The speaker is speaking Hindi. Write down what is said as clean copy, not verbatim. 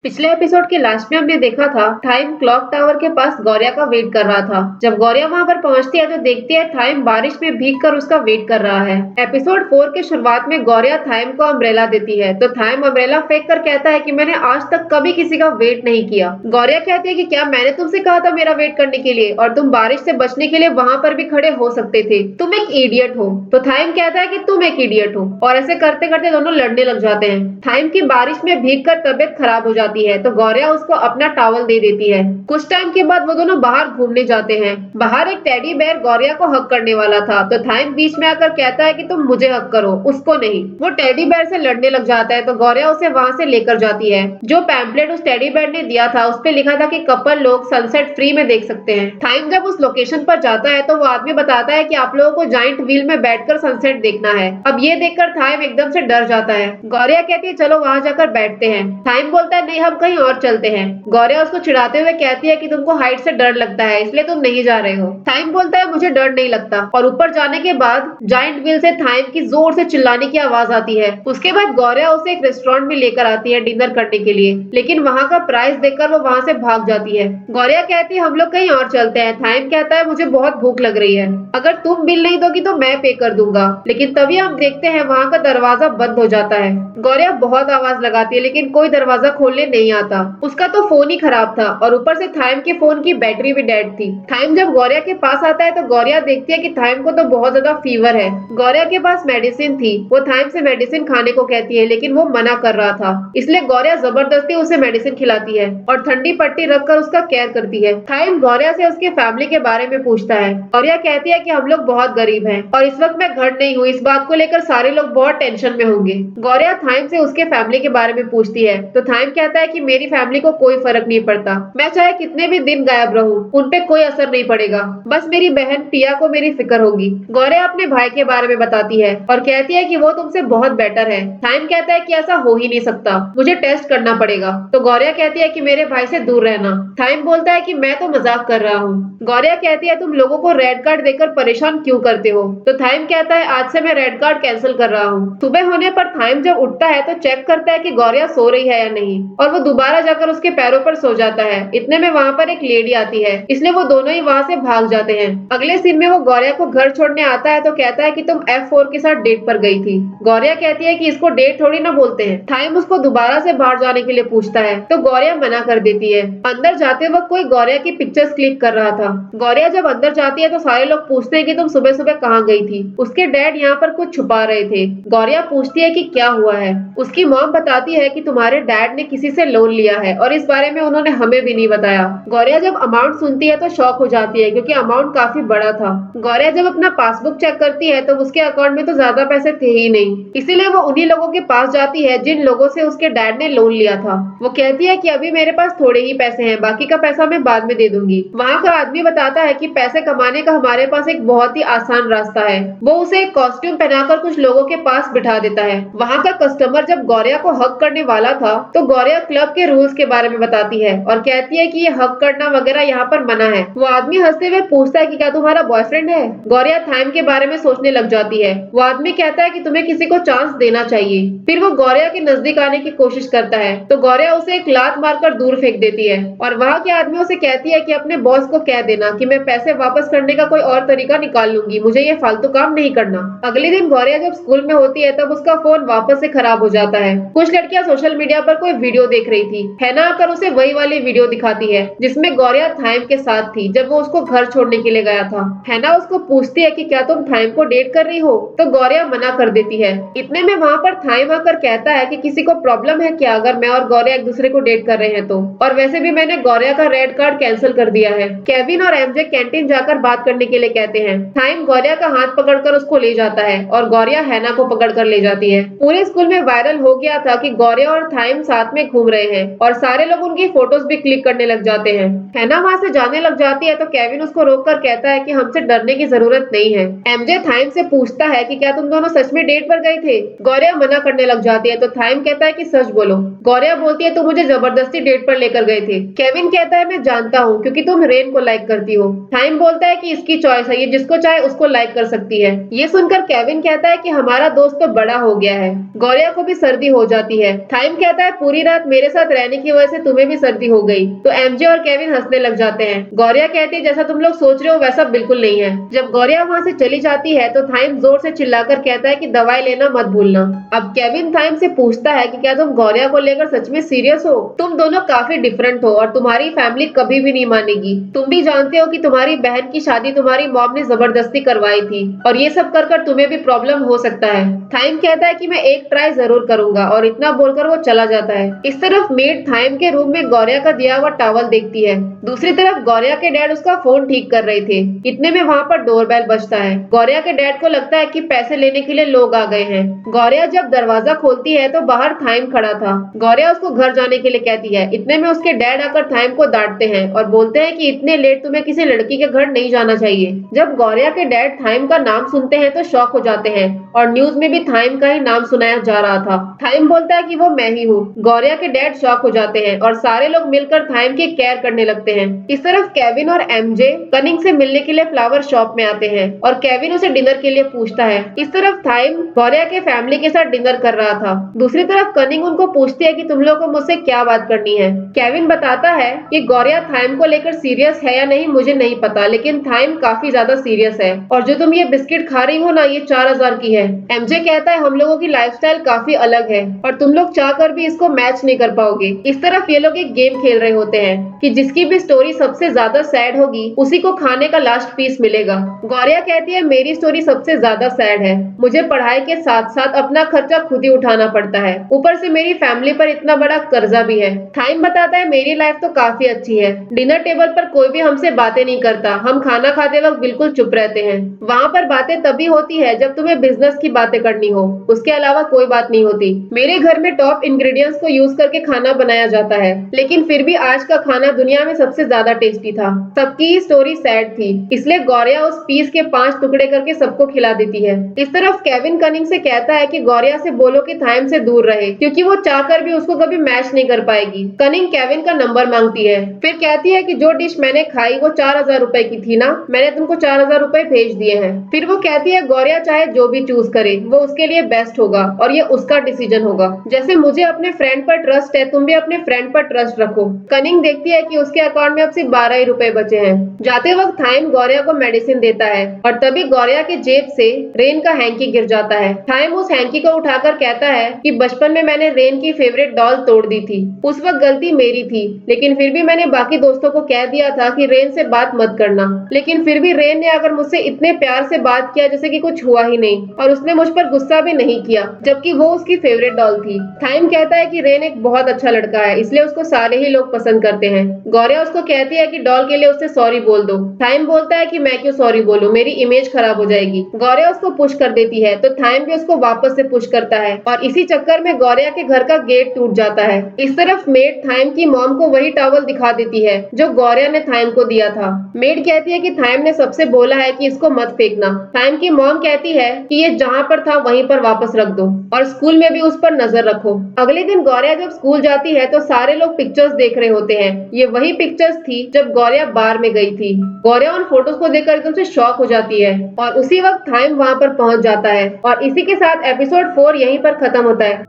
पिछले एपिसोड के लास्ट में हमने देखा था थाइम क्लॉक टावर के पास गौरिया का वेट कर रहा था। जब गौरिया वहां पर पहुंचती है तो देखती है थाइम बारिश में भीग कर उसका वेट कर रहा है। एपिसोड 4 के शुरुआत में गौरिया थाइम को अम्ब्रेला देती है तो थाइम अम्ब्रेला फेंक कर कहता है कि मैंने आज तक कभी किसी का वेट नहीं किया। गौरिया कहती है कि क्या मैंने तुमसे कहा था मेरा वेट करने के लिए, और तुम बारिश से बचने के लिए वहां पर भी खड़े हो सकते थे। तुम एक इडियट हो। तो थाइम कहता है कि तुम एक इडियट हो, और ऐसे करते करते दोनों लड़ने लग जाते हैं। थाइम की बारिश में भीग कर तबियत खराब हो जाती है तो गौरिया उसको अपना टॉवल दे देती है। कुछ टाइम के बाद वो दोनों बाहर घूमने जाते हैं। बाहर एक टेडी बेयर गौरिया को हक करने वाला था तो थाइम बीच में आकर कहता है कि तुम मुझे हक करो, उसको नहीं। वो टेडी बेयर से लड़ने लग जाता है तो गौरिया उसे वहां से लेकर जाती है। जो पैम्पलेट उस टेडी बेयर ने दिया था उस पे लिखा था कि कपल लोग सनसेट फ्री में देख सकते हैं। थाइम जब उस लोकेशन पर जाता है तो वो आदमी बताता है कि आप लोगों को जाइंट व्हील में बैठकर सनसेट देखना है। अब ये देखकर थाइम एकदम से डर जाता है। गौरिया कहती है चलो वहां जाकर बैठते हैं। थाइम बोलता है नहीं, हम कहीं और चलते हैं। गौरिया उसको चिढ़ाते हुए कहती है कि तुमको हाइट से डर लगता है इसलिए तुम नहीं जा रहे हो। थाइम बोलता है मुझे डर नहीं लगता, और ऊपर जाने के बाद जाइंट व्हील से थाइम की जोर से चिल्लाने की आवाज आती है। उसके बाद गौरिया उसे एक रेस्टोरेंट में लेकर आती है डिनर करने के लिए, लेकिन वहां का प्राइस देखकर वो वहां से भाग जाती है। गौरिया कहती है हम लोग कहीं और चलते हैं। थाइम कहता है मुझे बहुत भूख लग रही है, अगर तुम बिल नहीं दोगी तो मैं पे कर दूंगा। लेकिन तभी हम देखते हैं वहां का दरवाजा बंद हो जाता है। गौरिया बहुत आवाज लगाती है लेकिन कोई दरवाजा खोलने नहीं आता। उसका तो फोन ही खराब था और ऊपर से थाइम के फोन की बैटरी भी डेड थी। थाइम जब गौरिया के पास आता है तो गौरिया देखती है कि थाइम को तो बहुत ज्यादा फीवर है। गौरिया के पास मेडिसिन थी। वो थाइम से मेडिसिन खाने को कहती है लेकिन वो मना कर रहा था, इसलिए गौरिया जबरदस्ती उसे मेडिसिन खिलाती है और ठंडी पट्टी रखकर उसका केयर करती है। थाइम गौरिया से उसके फैमिली के बारे में पूछता है। गौरिया कहती है कि हम लोग बहुत गरीब हैं और इस वक्त मैं घर नहीं हूँ, इस बात को लेकर सारे लोग बहुत टेंशन में होंगे। गौरिया थाइम से उसके फैमिली के बारे में पूछती है तो थाइम कहता है कि मेरी फैमिली को कोई फर्क नहीं पड़ता, मैं चाहे कितने भी दिन गायब रहूं उन पे कोई असर नहीं पड़ेगा, बस मेरी बहन पिया को मेरी फिक्र होगी। गौरिया अपने भाई के बारे में बताती है और कहती है कि वो तुमसे बहुत बेटर है। थाइम कहता है कि ऐसा हो ही नहीं सकता, मुझे टेस्ट करना पड़ेगा। तो गौरिया कहती है कि मेरे भाई से दूर रहना। थाइम बोलता है कि मैं तो मजाक कर रहा हूँ। गौरिया कहती है तुम लोगों को रेड कार्ड देकर परेशान क्यों करते हो। तो थाइम कहता है आज से मैं रेड कार्ड कैंसिल कर रहा हूँ। सुबह होने पर थाइम जब उठता है तो चेक करता है कि गौरिया सो रही है या नहीं, और वो दोबारा जाकर उसके पैरों पर सो जाता है। इतने में वहां पर एक लेडी आती है, इसलिए वो दोनों ही वहां से भाग जाते हैं। अगले सीन में वो गौरिया को घर छोड़ने आता है तो कहता है कि तुम F4 के साथ डेट पर गई थी। गौरिया कहती है कि इसको डेट थोड़ी ना बोलते हैं। थाइम उसको दोबारा से बाहर जाने के लिए पूछता है तो गौरिया मना कर देती है। अंदर जाते वक्त कोई गौरिया की पिक्चर्स क्लिक कर रहा था। गौरिया जब अंदर जाती है तो सारे लोग पूछते हैं कि तुम सुबह सुबह कहाँ गई थी। उसके डैड यहाँ पर कुछ छुपा रहे थे। गौरिया पूछती है कि क्या हुआ है। उसकी मॉम बताती है कि तुम्हारे डैड ने किसी से लोन लिया है और इस बारे में उन्होंने हमें भी नहीं बताया। गौरिया जब अमाउंट सुनती है तो शॉक हो जाती है क्योंकि अमाउंट काफी बड़ा था। गौरिया जब अपना पासबुक चेक करती है तो उसके अकाउंट में तो ज्यादा पैसे थे ही नहीं, इसीलिए वो उन्हीं लोगों के पास जाती है जिन लोगों से उसके डैड ने लोन लिया था। वो कहती है कि अभी मेरे पास थोड़े ही पैसे हैं, बाकी का पैसा मैं बाद में दे दूंगी। वहाँ का आदमी बताता है कि पैसे कमाने का हमारे पास एक बहुत ही आसान रास्ता है। वो उसे एक कॉस्ट्यूम पहनाकर कुछ लोगों के पास बिठा देता है। वहाँ का कस्टमर जब गौरिया को हक करने वाला था तो गौरिया क्लब के रूल्स के बारे में बताती है और कहती है कि ये हक करना वगैरह यहाँ पर मना है। वो आदमी हंसते हुए पूछता है कि क्या तुम्हारा बॉयफ्रेंड है। गौरिया थाइम के बारे में सोचने लग जाती है। वो आदमी कहता है कि तुम्हें किसी को चांस देना चाहिए। फिर वो गौरिया के नजदीक आने की कोशिश करता है तो गौरिया उसे एक लात मारकर दूर फेंक देती है और वहाँ के आदमी उसे कहती है कि अपने बॉस को कह देना कि मैं पैसे वापस करने का कोई और तरीका निकाल लूंगी, मुझे ये फालतू काम नहीं करना। अगले दिन गौरिया जब स्कूल में होती है तब उसका फोन वापस से खराब हो जाता है। कुछ लड़कियां सोशल मीडिया पर कोई वीडियो देख रही थी। हैना आकर उसे वही वाली वीडियो दिखाती है जिसमें गौरिया थाइम के साथ थी जब वो उसको घर छोड़ने के लिए गया था। हैना उसको पूछती है कि क्या तुम थाइम को डेट कर रही हो, तो गौरिया मना कर देती है। इतने में वहाँ पर थाइम आकर कहता है कि किसी को प्रॉब्लम है क्या अगर मैं और गौरिया एक दूसरे को डेट कर रहे हैं तो, और वैसे भी मैंने गौरिया का रेड कार्ड कैंसिल कर दिया है। केविन और एमजे कैंटीन जाकर बात करने के लिए कहते हैं। थाइम गौरिया का हाथ पकड़कर उसको ले जाता है और गौरिया हैना को पकड़कर ले जाती है। पूरे स्कूल में वायरल हो गया था कि गौरिया और थाइम साथ में घूम रहे हैं और सारे लोग उनकी फोटोज भी क्लिक करने लग जाते हैं। हैना वहाँ से जाने लग जाती है तो केविन उसको रोककर कहता है कि हमसे डरने की जरूरत नहीं है। एमजे थाइम से पूछता है कि क्या तुम दोनों सच में डेट पर गए थे। गौरिया मना करने लग जाती है तो थाइम कहता है कि सच बोलो। गौरिया बोलती है तुम मुझे जबरदस्ती डेट पर लेकर गए थे। केविन कहता है मैं जानता हूँ क्योंकि तुम रेन को लाइक करती हो। थाइम बोलता है कि इसकी चॉइस है, ये जिसको चाहे उसको लाइक कर सकती है। ये सुनकर केविन कहता है कि हमारा दोस्त तो बड़ा हो गया है। गौरिया को भी सर्दी हो जाती है। थाइम कहता है पूरी रात मेरे साथ रहने की वजह से तुम्हें भी सर्दी हो गई। तो एमजे और केविन हंसने लग जाते हैं। गौरिया कहती है जैसा तुम लोग सोच रहे हो वैसा बिल्कुल नहीं है। जब गौरिया वहाँ से चली जाती है तो थाइम जोर से चिल्लाकर कहता है कि दवाई लेना मत भूलना। अब केविन थाइम से पूछता है कि क्या तुम गौरिया को लेकर सच में सीरियस हो? तुम दोनों काफी डिफरेंट हो और तुम्हारी फैमिली कभी भी नहीं मानेगी। तुम भी जानते हो कि तुम्हारी बहन की शादी तुम्हारी मॉम ने जबरदस्ती करवाई थी और ये सब कर कर तुम्हें भी प्रॉब्लम हो सकता है। थाइम कहता है कि मैं एक ट्राई जरूर करूंगा और इतना बोलकर वो चला जाता है। इस तरफ मेड थाइम के रूम में गौरिया का दिया हुआ टॉवल देखती है। दूसरी तरफ गौरिया के डैड उसका फोन ठीक कर रहे थे। इतने में वहाँ पर डोरबेल बजता है। गौरिया के डैड को लगता है कि पैसे लेने के लिए लोग आ गए हैं। गौरिया जब दरवाजा खोलती है तो बाहर थाइम खड़ा था। गौरिया उसको घर जाने के लिए कहती है। इतने में उसके डैड आकर थाइम को डांटते हैं और बोलते हैं कि इतने लेट तुम्हें किसी लड़की के घर नहीं जाना चाहिए। जब गौरिया के डैड थाइम का नाम सुनते हैं तो शॉक हो जाते हैं और न्यूज में भी थाइम का ही नाम सुनाया जा रहा था। थाइम बोलता है कि वो मैं ही हूँ। गौरिया के डैड शॉक हो जाते हैं और सारे लोग मिलकर थाइम की केयर करने लगते हैं। इस तरफ केविन और एमजे कनिंग से मिलने के लिए फ्लावर शॉप में आते हैं और केविन उसे डिनर के लिए पूछता है। इस तरफ थाइम गौरिया के फैमिली के साथ डिनर कर रहा था। दूसरी तरफ कनिंग उनको पूछती है कि तुम लोगों को मुझसे क्या बात करनी है। केविन बताता है कि गौरिया थाइम को लेकर सीरियस है या नहीं मुझे नहीं पता, लेकिन थाइम काफी ज्यादा सीरियस है और जो तुम ये बिस्किट खा रही हो ना ये 4000 की है। एमजे कहता है हम लोगों की लाइफस्टाइल काफी अलग है और तुम लोग चाहकर भी इसको मैच नहीं कर पाओगे। इस तरफ ये लोग एक गेम खेल रहे होते हैं कि जिसकी भी स्टोरी सबसे ज्यादा सैड होगी उसी को खाने का लास्ट पीस मिलेगा। गौरिया कहती है मेरी स्टोरी सबसे ज्यादा सैड है। मुझे पढ़ाई के साथ साथ अपना खर्चा खुद ही उठाना पड़ता है, ऊपर से मेरी फैमिली पर इतना बड़ा कर्जा भी है। थाइम बताता है मेरी लाइफ तो काफी अच्छी है। डिनर टेबल पर कोई भी हमसे बातें नहीं करता। हम खाना खाते वक्त बिल्कुल चुप रहते हैं। वहाँ पर बातें तभी होती है जब तुम्हें बिजनेस की बातें करनी हो, उसके अलावा कोई बात नहीं होती। मेरे घर में टॉप इंग्रेडिएंट्स को यूज करके खाना बनाया जाता है, लेकिन फिर भी आज का खाना दुनिया में सबसे ज्यादा टेस्टी था। सबकी स्टोरी सैड थी, इसलिए गौरिया उस पीस के 5 टुकड़े करके सबको खिला देती है। इस तरफ केविन कनिंग से कहता है कि गौरिया से बोलो कि थाइम से दूर रहे, क्योंकि वो चाहकर भी उसको कभी मैच नहीं कर पाएगी। कनिंग केविन का नंबर मांगती है, फिर कहती है कि जो डिश मैंने खाई वो 4000 रुपए की थी ना, मैंने तुमको 4000 रुपए भेज दिए हैं। फिर वो कहती है गौरिया चाहे जो भी चूज करे वो उसके लिए बेस्ट होगा और ये उसका डिसीजन होगा। जैसे मुझे अपने फ्रेंड पर ट्रस्ट है तुम भी अपने फ्रेंड पर ट्रस्ट रखो। कनिंग देखती है कि उसके अकाउंट में अब सिर्फ 12 ही रुपए बचे हैं। जाते वक्त थाइम गौरिया को मेडिसिन देता है और तभी गौरिया की जेब से रेन का हैंकी गिर जाता है। थाइम उस हैंकी को उठाकर कहता है कि बचपन में मैंने रेन की फेवरेट डॉल तोड़ दी थी। उस वक्त गलती मेरी थी, लेकिन फिर भी मैंने बाकी दोस्तों को कह दिया था कि रेन से बात मत करना, लेकिन फिर भी रेन ने अगर मुझसे इतने प्यार से बात किया जैसे कि कुछ हुआ ही नहीं और उसने मुझ पर गुस्सा भी नहीं किया, जबकि वो उसकी फेवरेट डॉल थी। थाइम कहता है कि रेन एक बहुत अच्छा लड़का है, इसलिए उसको सारे ही लोग पसंद करते हैं। गौरिया उसको कहती है कि डॉल के लिए उससे सॉरी बोल दो। थाइम बोलता है कि मैं क्यों सॉरी बोलूं, मेरी इमेज खराब हो जाएगी। गौरिया उसको पुश कर देती है तो थाइम भी उसको वापस से पुश करता है और इसी चक्कर में गौरिया के घर का गेट टूट जाता है। इस तरफ मेड थाइम की मॉम को वही टॉवल दिखा देती है जो गौरिया ने थाइम को दिया था। मेड कहती है कि थाइम ने सबसे बोला है कि इसको मत फेंकना। थाइम की मॉम कहती है कि ये जहाँ पर था वहीं पर वापस रख दो और स्कूल में भी उस पर नजर रखो। अगले दिन गौरिया जब स्कूल जाती है तो सारे लोग पिक्चर्स देख रहे होते हैं। ये वही पिक्चर्स थी जब गौरिया बार में गई थी। गौरिया उन फोटोज को देखकर एकदम से शॉक हो जाती है और उसी वक्त थाइम वहाँ पर पहुंच जाता है और इसी के साथ एपिसोड 4 यहीं पर खत्म होता है।